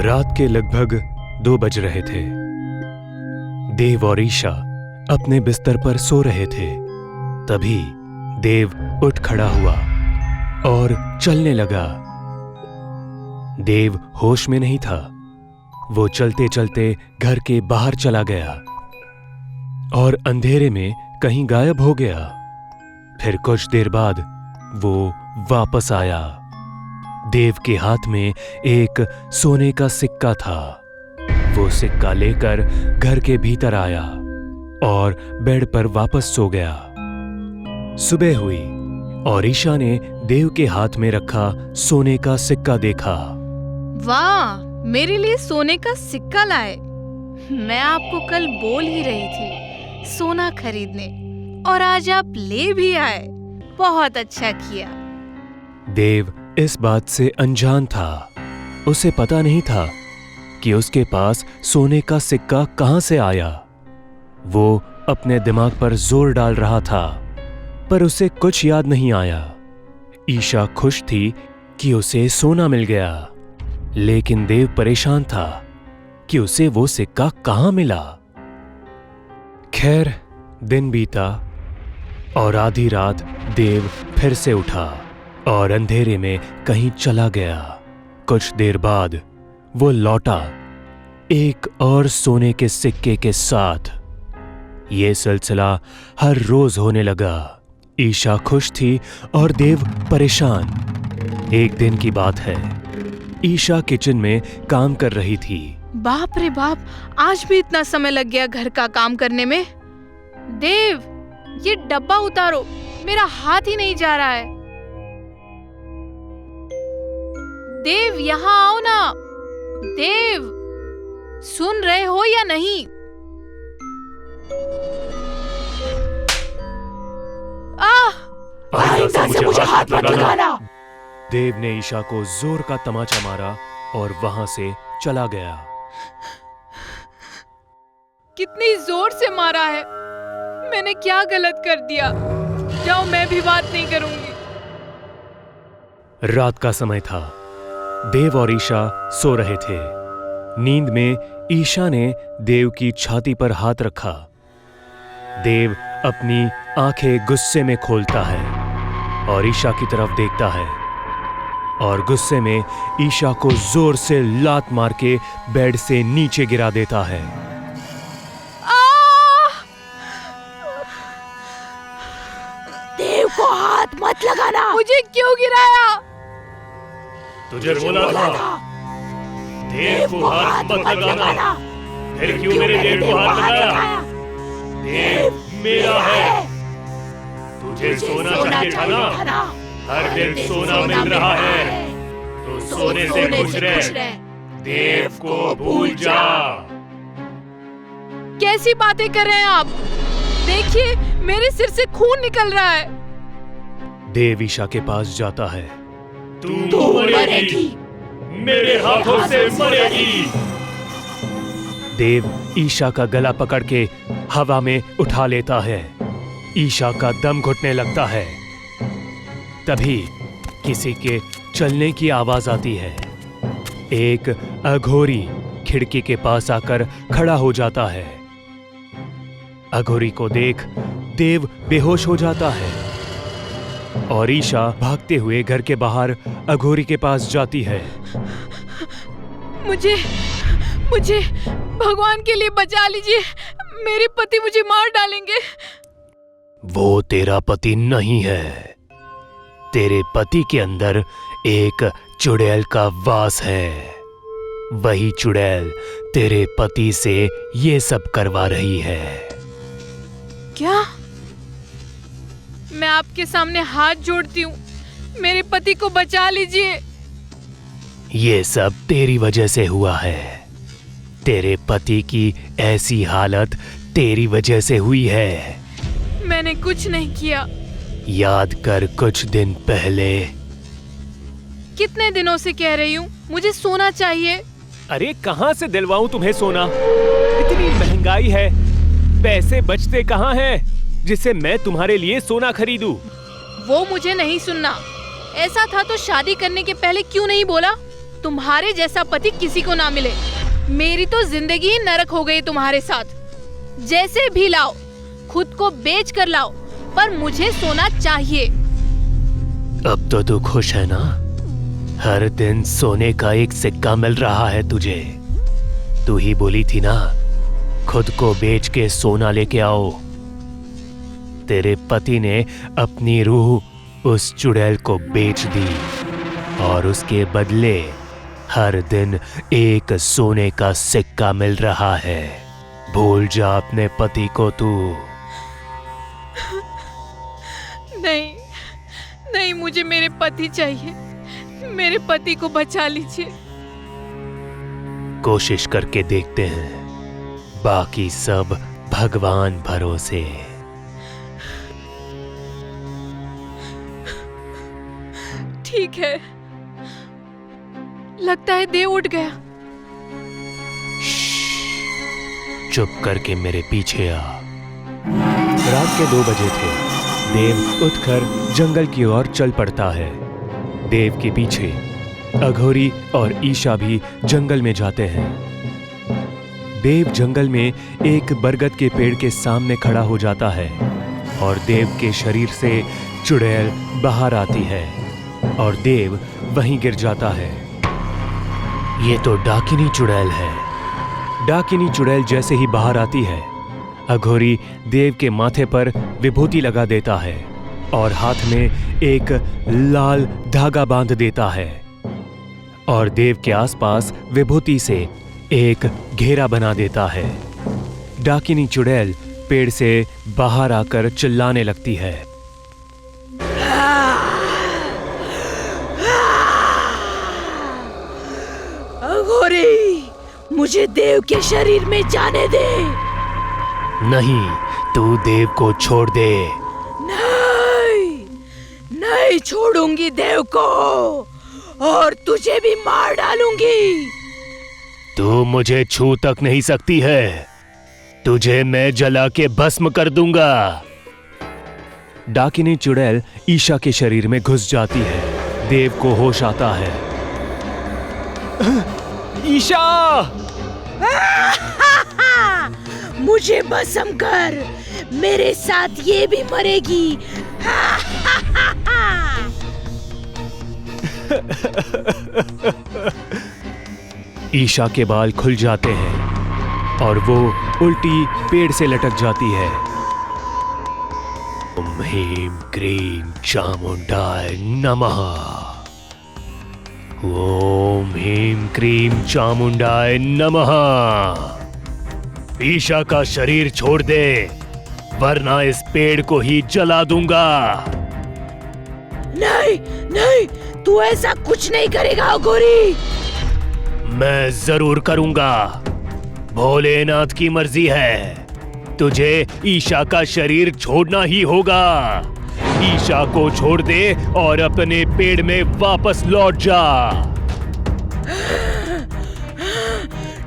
रात के लगभग 2 बज रहे थे। देव और ईशा अपने बिस्तर पर सो रहे थे। तभी देव उठ खड़ा हुआ और चलने लगा। देव होश में नहीं था। वो चलते चलते घर के बाहर चला गया और अंधेरे में कहीं गायब हो गया। फिर कुछ देर बाद वो वापस आया। देव के हाथ में एक सोने का सिक्का था। वो सिक्का लेकर घर के भीतर आया और बेड पर वापस सो गया। सुबह हुई और ईशा ने देव के हाथ में रखा सोने का सिक्का देखा। वाह, मेरे लिए सोने का सिक्का लाए। मैं आपको कल बोल ही रही थी सोना खरीदने, और आज आप ले भी आए। बहुत अच्छा किया। देव इस बात से अनजान था। उसे पता नहीं था कि उसके पास सोने का सिक्का कहां से आया। वो अपने दिमाग पर जोर डाल रहा था, पर उसे कुछ याद नहीं आया। ईशा खुश थी कि उसे सोना मिल गया, लेकिन देव परेशान था कि उसे वो सिक्का कहां मिला। खैर, दिन बीता और आधी रात देव फिर से उठा और अंधेरे में कहीं चला गया। कुछ देर बाद वो लौटा एक और सोने के सिक्के के साथ। ये सिलसिला हर रोज होने लगा। ईशा खुश थी और देव परेशान। एक दिन की बात है, ईशा किचन में काम कर रही थी। बाप रे बाप, आज भी इतना समय लग गया घर का काम करने में। देव, ये डब्बा उतारो, मेरा हाथ ही नहीं जा रहा है। देव, यहाँ आओ ना। देव, सुन रहे हो या नहीं? आइंदा से मुझे हाथ मत लगाना। देव ने ईशा को जोर का तमाचा मारा और वहां से चला गया। कितनी जोर से मारा है। मैंने क्या गलत कर दिया? जाओ, मैं भी बात नहीं करूंगी। रात का समय था। देव और ईशा सो रहे थे। नींद में ईशा ने देव की छाती पर हाथ रखा। देव अपनी आंखें गुस्से में खोलता है और ईशा की तरफ देखता है और गुस्से में ईशा को जोर से लात मार के बेड से नीचे गिरा देता है। देव को हाथ मत लगाना। मुझे क्यों गिराया? तुझे बोला था देव को हाथ मत लगाना। फिर क्यों मेरे देव को हाथ लगाया? देव मेरा है। तुझे सोना चाहिए था ना? हर दिन सोना मिल रहा है तो सोने से खुश रह। देव को भूल जा। कैसी बातें कर रहे हैं आप? देखिए, मेरे सिर से खून निकल रहा है। देव ईशा के पास जाता है। तू मरेगी, मेरे हाथों से मरेगी। देव ईशा का गला पकड़ के हवा में उठा लेता है। ईशा का दम घुटने लगता है। तभी किसी के चलने की आवाज आती है। एक अघोरी खिड़की के पास आकर खड़ा हो जाता है। अघोरी को देख देव बेहोश हो जाता है और ईशा भागते हुए घर के बाहर अघोरी के पास जाती है। मुझे भगवान के लिए बचा लीजिए। मेरे पति मुझे मार डालेंगे। वो तेरा पति नहीं है। तेरे पति के अंदर एक चुड़ैल का वास है। वही चुड़ैल तेरे पति से ये सब करवा रही है। क्या? मैं आपके सामने हाथ जोड़ती हूँ, मेरे पति को बचा लीजिए। ये सब तेरी वजह से हुआ है। तेरे पति की ऐसी हालत तेरी वजह से हुई है। मैंने कुछ नहीं किया। याद कर कुछ दिन पहले। कितने दिनों से कह रही हूँ मुझे सोना चाहिए। अरे कहाँ से दिलवाऊं तुम्हें सोना? इतनी महंगाई है, पैसे बचते कहाँ हैं जिससे मैं तुम्हारे लिए सोना खरीदूं? वो मुझे नहीं सुनना। ऐसा था तो शादी करने के पहले क्यों नहीं बोला? तुम्हारे जैसा पति किसी को ना मिले। मेरी तो जिंदगी ही नरक हो गई तुम्हारे साथ। जैसे भी लाओ, खुद को बेच कर लाओ, पर मुझे सोना चाहिए। अब तो तू खुश है ना? हर दिन सोने का एक सिक्का मिल रहा है तुझे। तू ही बोली थी ना, खुद को बेच के सोना लेके आओ। तेरे पति ने अपनी रूह उस चुड़ैल को बेच दी और उसके बदले हर दिन एक सोने का सिक्का मिल रहा है। भूल जा अपने पति को तू। नहीं नहीं, मुझे मेरे पति चाहिए। मेरे पति को बचा लीजिए। कोशिश करके देखते हैं, बाकी सब भगवान भरोसे। ठीक है, लगता है देव उठ गया। चुप करके मेरे पीछे आ। रात के 2 बजे थे। देव उठकर जंगल की ओर चल पड़ता है। देव के पीछे अघोरी और ईशा भी जंगल में जाते हैं। देव जंगल में एक बरगद के पेड़ के सामने खड़ा हो जाता है और देव के शरीर से चुड़ैल बाहर आती है और देव वहीं गिर जाता है। ये तो डाकिनी चुड़ैल है। डाकिनी चुड़ैल जैसे ही बाहर आती है, अघोरी देव के माथे पर विभूति लगा देता है और हाथ में एक लाल धागा बांध देता है और देव के आसपास विभूति से एक घेरा बना देता है। डाकिनी चुड़ैल पेड़ से बाहर आकर चिल्लाने लगती है। अघोरी, मुझे देव के शरीर में जाने दे। नहीं, तू देव को छोड़ दे। नहीं, नहीं छोड़ूंगी देव को, और तुझे भी मार डालूंगी। तू मुझे छू तक नहीं सकती है। तुझे मैं जला के भस्म कर दूंगा। डाकिनी चुड़ैल ईशा के शरीर में घुस जाती है। देव को होश आता है। ईशा! मुझे भस्म कर, मेरे साथ ये भी मरेगी। ईशा के बाल खुल जाते हैं और वो उल्टी पेड़ से लटक जाती है। ओम ह्रीं क्रीं चामुंडाय नमः। ओम ह्रीं क्रीं चामुंडाय नमः। ईशा का शरीर छोड़ दे, वरना इस पेड़ को ही जला दूंगा। नहीं नहीं, तू ऐसा कुछ नहीं करेगा अघोरी। मैं जरूर करूंगा। भोलेनाथ की मर्जी है। तुझे ईशा का शरीर छोड़ना ही होगा। ईशा को छोड़ दे और अपने पेड़ में वापस लौट जा।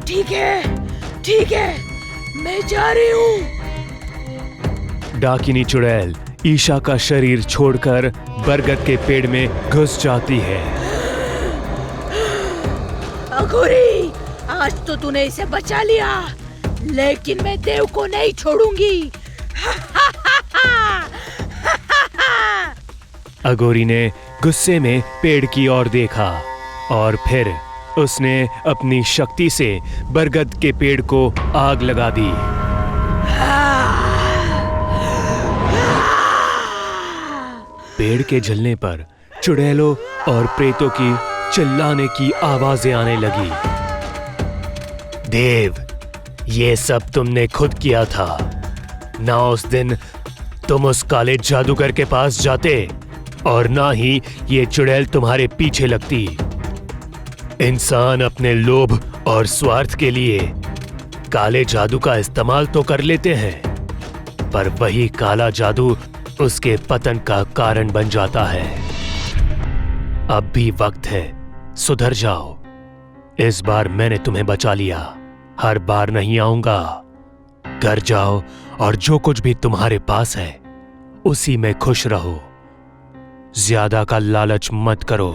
ठीक है, मैं जा रही हूँ। डाकिनी चुड़ैल ईशा का शरीर छोड़कर बरगद के पेड़ में घुस जाती है। अघोरी, आज तो तूने इसे बचा लिया, लेकिन मैं देव को नहीं छोड़ूंगी। अघोरी ने गुस्से में पेड़ की ओर देखा और फिर उसने अपनी शक्ति से बरगद के पेड़ को आग लगा दी। पेड़ के जलने पर चुड़ैलों और प्रेतों की चिल्लाने की आवाजें आने लगी। देव, ये सब तुमने खुद किया था ना। उस दिन तुम उस काले जादूगर के पास जाते और ना ही ये चुड़ैल तुम्हारे पीछे लगती। इंसान अपने लोभ और स्वार्थ के लिए काले जादू का इस्तेमाल तो कर लेते हैं, पर वही काला जादू उसके पतन का कारण बन जाता है। अब भी वक्त है, सुधर जाओ। इस बार मैंने तुम्हें बचा लिया, हर बार नहीं आऊंगा। घर जाओ और जो कुछ भी तुम्हारे पास है उसी में खुश रहो। ज्यादा का लालच मत करो।